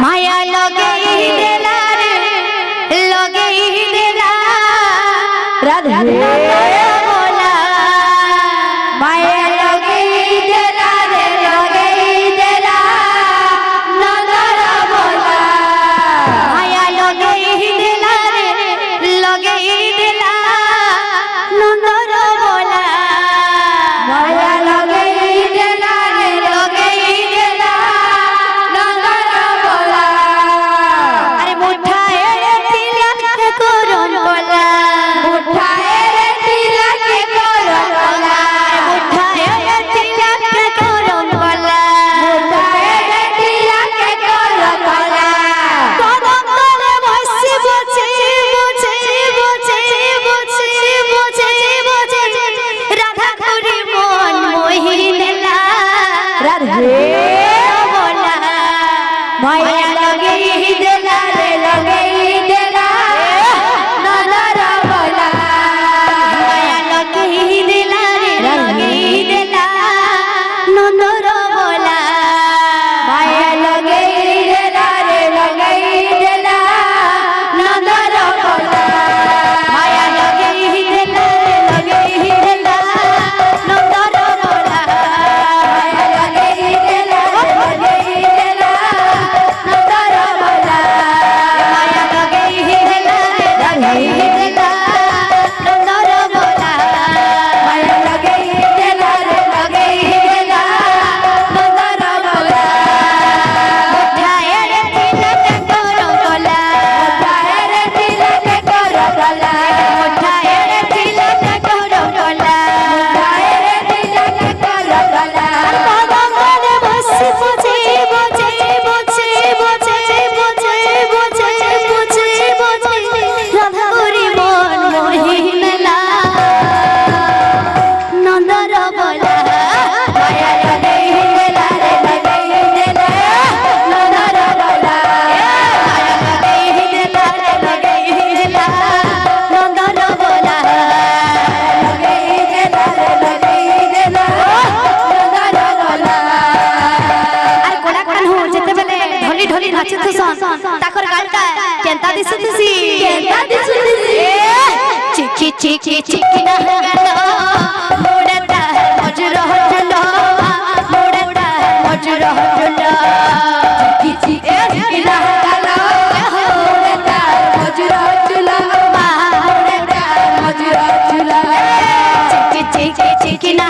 माया लगे देला रे लगे देला राधे बोला माया लगे देला रे लगे देला नंदर बोला माया लगे देला रे लगे देला नंदर बोला माया लगे देला रे लगे देला नंदर बोला अरे मुठाए रे तिलक करम बोला मुठाए रे तिलक करम बोला मुठाए रे तिलक करम बोला मुठाए रे तिलक करम बोला कदम तले बसि बचे बचे बचे बचे बचे बचे राधा कुरी मन मोहि नेला राधे बोला माया लगे देला रे लगे देला नंदर बोला माया लगे देला रे लगे देला नंदर बोला माया लगे देला रे लगे देला नंदर बोला माया लगे देला रे लगे देला नंदर बोला माया लगे देला रे लगे देला नंदर बोला माया लगे देला रे लगे देला नंदर बोला माया लगे देला रे लगे देला नंदर बोला मुठाए रे तिलक करम बोला मुठाए रे तिलक करम बोला मुठाए रे तिलक करम बोला मुठाए रे तिलक करम बोला कदम तले बसि बचे बचे बचे बचे बचे बचे बचे बचे राधा कुरी मन मोहि नेला नंदर बोला माया लगे देला रे लगे देला नंदर बोला माया लगे देला रे लगे देला नंदर बोला लगे देला रे लगे देला नंदर बोला আর কোলা কান হো যেতে বেলে ঢলি ঢলি নাচে তুসন তাকর গালটা কেনতা দিছুতিসি চিকি চিকি চিকি না গেল মুড়টা মজুর হজল মুড়টা মজুর হজল চিকি চিকি চিকি না গেল মুড়টা মজুর হজল মুড়টা মজুর হজল চিকি চিকি চিকি না